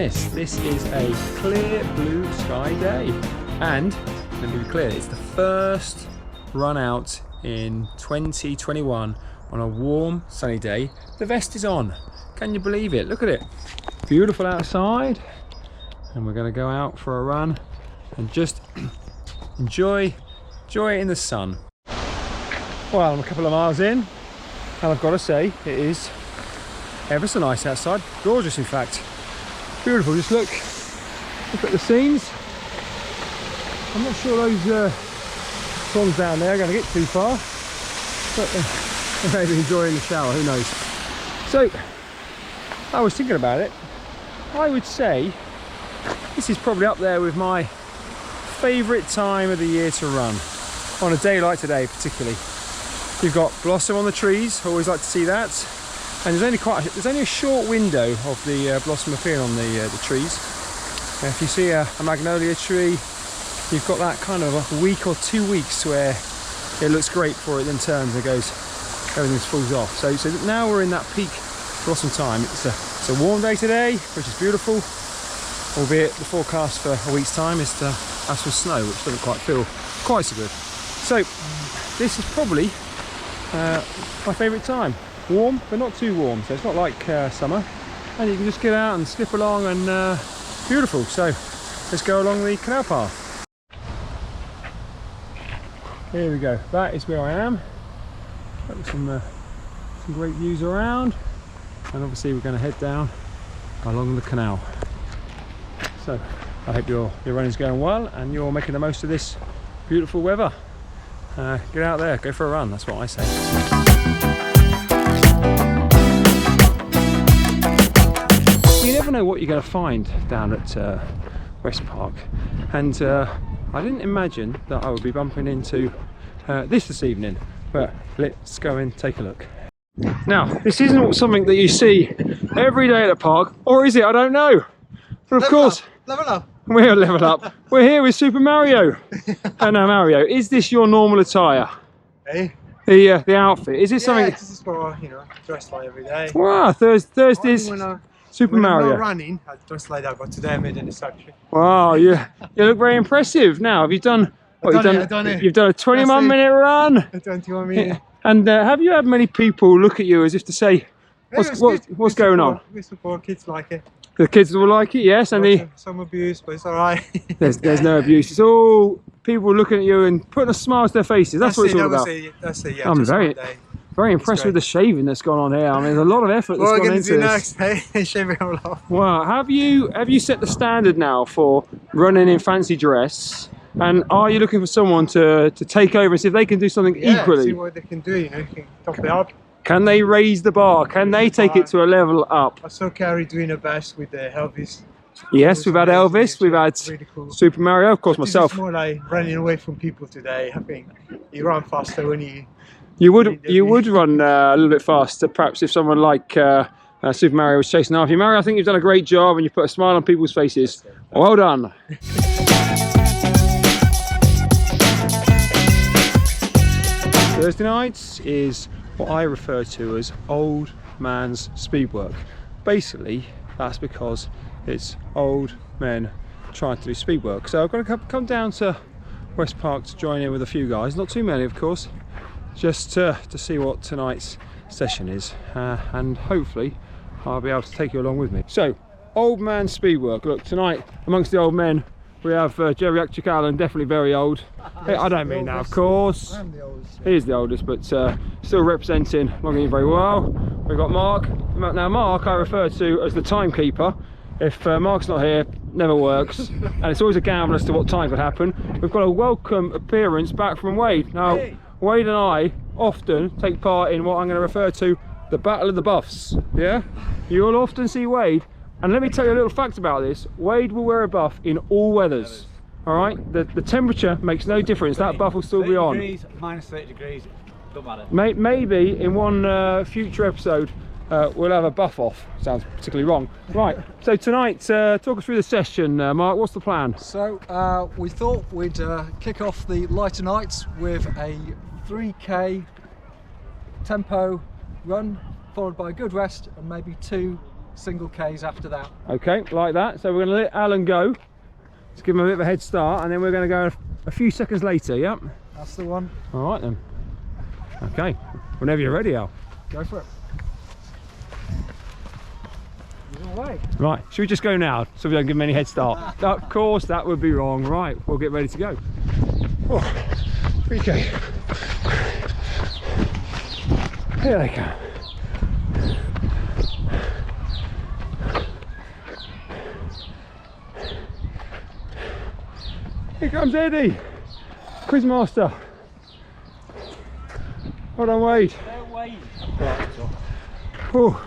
this. This is a clear blue sky day. And, let me be clear, it's the first run out in 2021 on a warm, sunny day. The vest is on. Can you believe it? Look at it. Beautiful outside. And we're going to go out for a run and just enjoy it in the sun. Well, I'm a couple of miles in, and I've got to say, it is ever so nice outside. Gorgeous, in fact. Beautiful. Just look at the scenes. I'm not sure those swans down there are going to get too far, but maybe enjoying the shower, who knows. So, I was thinking about it. I would say this is probably up there with my favourite time of the year to run, on a day like today particularly. You've got blossom on the trees, always like to see that, and there's only a short window of the blossom appearing on the trees. If you see a magnolia tree, you've got that kind of a week or 2 weeks where it looks great before it then turns and goes, everything falls off. So now we're in that peak blossom time. It's a warm day today, which is beautiful, albeit the forecast for a week's time is to have some snow, which doesn't quite feel quite so good. So this is probably my favourite time. Warm, but not too warm, so it's not like summer, and you can just get out and slip along, and beautiful. So let's go along the canal path. Here we go. That is where I am. Got some great views around, and obviously we're going to head down along the canal. So I hope your running's going well and you're making the most of this beautiful weather. Get out there, go for a run. That's what I say. You never know what you're going to find down at West Park, and I didn't imagine that I would be bumping into this evening, but let's go and take a look. Now, this isn't something that you see every day at the park, or is it? I don't know. But of course, level up. We're level up. We're here with Super Mario. And now, Mario, is this your normal attire? Hey? The outfit. Is it something? Yeah, this is for, dress like every day. Wow, Thursdays. Super Mario. When I'm not running, I dress like that, but today I made an exception. Wow, you look very impressive. Now, have you done? What, I've done it. You've done a 21-minute run. A 21-minute. And have you had many people look at you as if to say, what's going on? We support kids like it. The kids will like it, yes, and some abuse, but it's all right. there's no abuse. It's all people looking at you and putting a smile to their faces. That's what it's all about. That's it. Yeah. I'm very impressed with the shaving that's gone on here. I mean, there's a lot of effort that's gone into this. Next, shave it all off. Wow, have you set the standard now for running in fancy dress? And are you looking for someone to take over and see if they can do something equally? See what they can do. You can top it up. Can they raise the bar? Can they take it to a level up? I saw Carrie doing her best with the Elvis. Yes, we've had Elvis, we've had really cool. Super Mario, of course, myself. It's more like running away from people today. I think you run faster when you would run a little bit faster, perhaps, if someone like Super Mario was chasing after you. Mario, I think you've done a great job and you put a smile on people's faces. Well done. Thursday nights is what I refer to as old man's speedwork. Basically, that's because it's old men trying to do speedwork. So I've got to come down to West Park to join in with a few guys, not too many of course, just to see what tonight's session is, and hopefully I'll be able to take you along with me. So, old man speedwork. Look, tonight amongst the old men we have geriatric Alan, definitely very old. I don't mean that, of course. I'm the oldest. He is the oldest, but still representing Longing very well. We've got Mark. Now Mark I refer to as the timekeeper. If Mark's not here, never works. And it's always a gamble as to what time could happen. We've got a welcome appearance back from Wade. Now, Wade and I often take part in what I'm going to refer to the Battle of the Buffs. Yeah? You'll often see Wade. And let me tell you a little fact about this. Wade will wear a buff in all weathers. All right? The temperature makes no difference. That buff will still be on. Degrees, minus 30 degrees, don't matter. Maybe in one future episode we'll have a buff off. Sounds particularly wrong. Right, so tonight, talk us through the session, Mark. What's the plan? So we thought we'd kick off the lighter nights with a 3K tempo run, followed by a good rest and maybe 2 single Ks after that. Okay, like that. So we're going to let Alan go. Let's give him a bit of a head start, and then we're going to go a few seconds later. Yep. That's the one. All right then. Okay. Whenever you're ready, Al. Go for it. He's away. Right. Should we just go now, so we don't give him any head start? Of course, that would be wrong. Right. We'll get ready to go. Oh, okay. Here they come. Here comes Eddie, Quizmaster. Well done, Wade. Oh,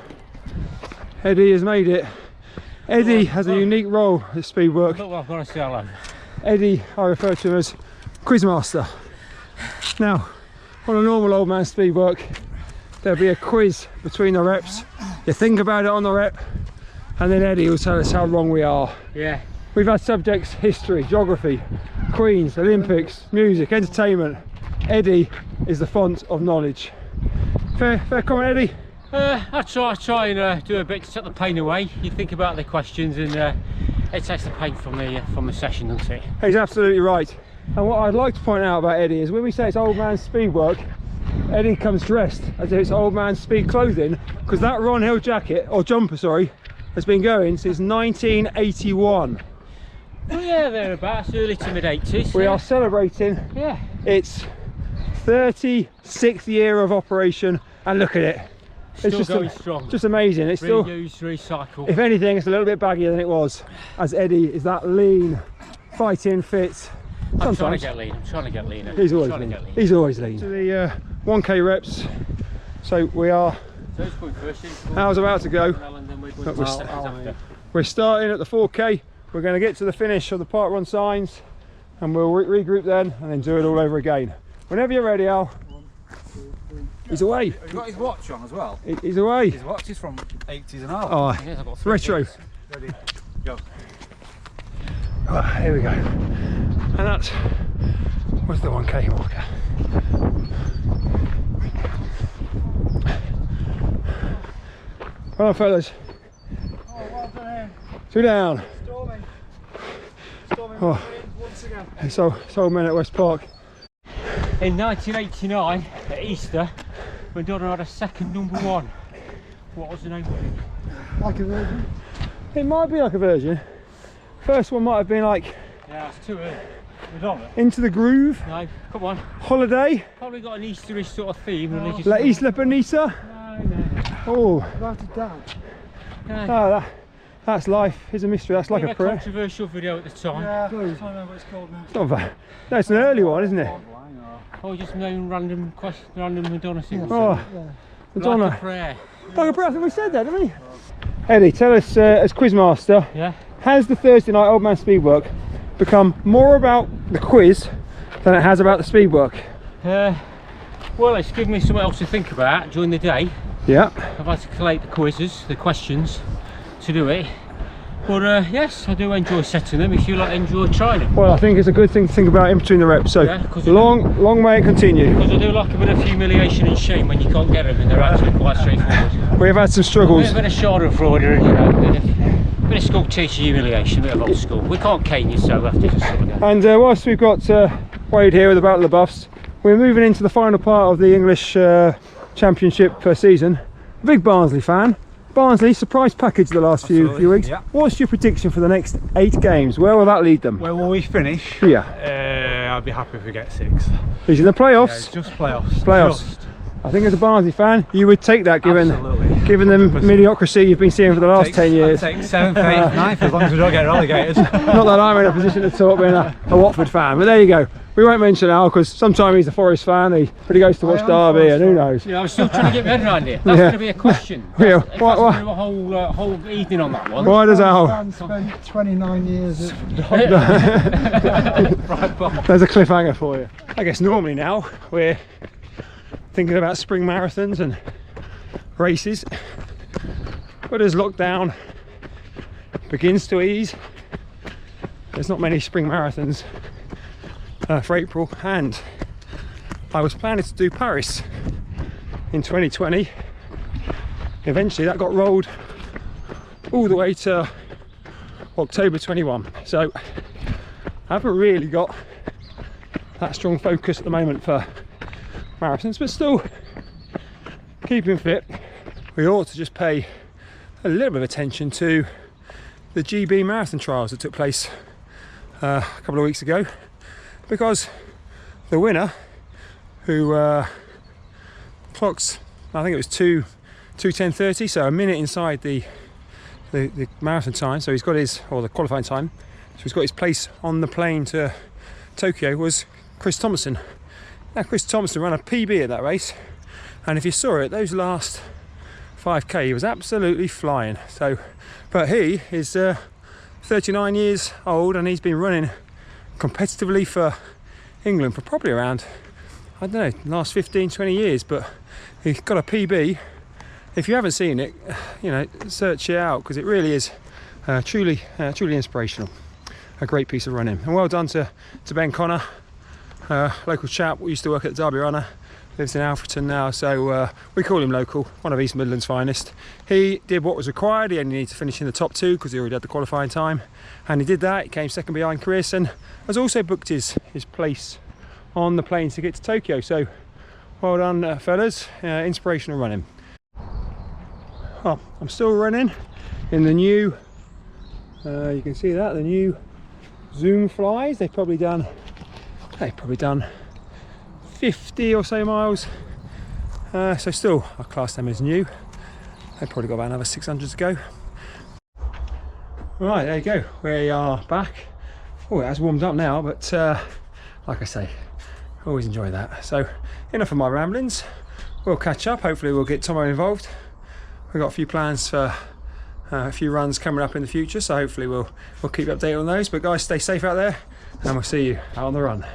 Eddie has made it. Eddie has a unique role at speedwork. Look what I've got to sell him. Eddie, I refer to him as Quizmaster. Now, on a normal old man speedwork, there'll be a quiz between the reps. You think about it on the rep, and then Eddie will tell us how wrong we are. Yeah. We've had subjects: history, geography, Queens, Olympics, music, entertainment. Eddie is the font of knowledge. Fair comment, Eddie? I try and do a bit to take the pain away. You think about the questions, and it takes the pain from the session, doesn't it? He's absolutely right. And what I'd like to point out about Eddie is when we say it's old man speed work, Eddie comes dressed as if it's old man speed clothing, because that Ron Hill jacket, or jumper sorry, has been going since 1981. Well, yeah, thereabouts, early to mid 80s. We are celebrating its 36th year of operation, and look at it. Still going strong. Just amazing. It's still reused, recycled. If anything, it's a little bit baggier than it was, as Eddie is that lean, fighting fit. I'm trying to get lean. I'm trying to get leaner. He's always lean. He's always lean. To the 1K reps. So we are. Al's about to go. We're starting at the 4K. We're going to get to the finish of the park run signs, and we'll regroup then, and then do it all over again. Whenever you're ready, Al. 1, 2, 3. He's away. Have you got his watch on as well? He's away. His watch is from 80s and all. Oh, retro. Ready, go. Oh, here we go. And that's was the 1K marker. Well done, fellas. Oh, well done him. 2 down. Storming Oh. once again. It's old men at West Park. In 1989, at Easter, when Donna had a second #1. What was the name of it? Like a virgin. It might be like a version. First one might have been like Yeah, it's too early. Madonna. Into the Groove. No, come on. Holiday. Probably got an Easterish sort of theme. Religious. La Isla Bonita. No. Oh. Without a doubt. No. Oh, that's life. Is a mystery. That's like Bit a of prayer. controversial video at the time. Yeah, I can't remember what it's called now. It's not bad. No, it's an early one, isn't it? Oh, just known random Madonna singles. Oh, Madonna. Like a prayer. Like a prayer. I think we said that, didn't we? Eddie, tell us, as Quizmaster, Yeah. has the Thursday night Old Man Speedwork become more about the quiz than it has about the speedwork? Well, it's given me something else to think about during the day. Yeah. I've had to collate the quizzes, the questions to do it. But yes, I do enjoy setting them if you like enjoy trying them. Well, I think it's a good thing to think about in between the reps. So Yeah, 'cause long may it continue. Because I do like a bit of humiliation and shame when you can't get them and they're actually quite straightforward. We have had some struggles. A bit of schadenfreude, you know, a bit of school teacher humiliation, a bit of old school. We can't cane you, so we have to just sort of go. And whilst we've got Wade here with the Battle of the Buffs, we're moving into the final part of the English Championship season. A big Barnsley fan. Barnsley, surprise package the last few weeks. Yeah. What's your prediction for the next 8 games? Where will that lead them? Where will we finish? Yeah. I'd be happy if we get 6. These are the playoffs. Yeah, just playoffs. Playoffs. Just. I think as a Barnsley fan, you would take that given Absolutely. the mediocrity you've been seeing for the last 10 years. I'd take 7th, 8th, 9th as long as we don't get relegated. Not that I'm in a position to talk being a Watford fan, but there you go. We won't mention Al because sometimes he's a Forest fan, but he goes to watch Derby and who knows. Yeah, I'm still trying to get my head around it. That's going to be a question. Yeah. If I was to do a whole evening on that one. Why does Al? Dan spent 29 years at There's a cliffhanger for you. I guess normally now we're thinking about spring marathons and races, but as lockdown begins to ease, there's not many spring marathons for April, and I was planning to do Paris in 2020. Eventually that got rolled all the way to October 21. So I haven't really got that strong focus at the moment for marathons, but still keeping fit. We ought to just pay a little bit of attention to the GB marathon trials that took place a couple of weeks ago, because the winner, who clocks, I think it was 2:10:30, so a minute inside the marathon time, so he's got his, or the qualifying time, so he's got his place on the plane to Tokyo, was Chris Thompson. Now Chris Thompson ran a PB at that race, and if you saw it, those last 5k he was absolutely flying. So, but he is 39 years old, and he's been running competitively for England for probably around, I don't know, last 15-20 years, but he's got a PB. If you haven't seen it, you know, search it out, because it really is truly inspirational. A great piece of running, and well done to Ben Connor, local chap. We used to work at Derby Runner, lives in Alfreton now, so we call him local, one of East Midlands' finest. He did what was required. He only needed to finish in the top 2 because he already had the qualifying time, and he did that. He came second behind Chris, and has also booked his place on the plane to get to Tokyo. So well done, fellas. Inspirational running. Oh, I'm still running in the new, you can see that, the new Zoom flies. They've probably done 50 or so miles, so still I class them as new. They've probably got about another 600 to go. Right, there you go, we are back. Oh, it has warmed up now, but like I say, always enjoy that. So enough of my ramblings, we'll catch up. Hopefully we'll get Tomo involved. We've got a few plans for a few runs coming up in the future, so hopefully we'll keep you updated on those. But guys, stay safe out there, and we'll see you out on the run.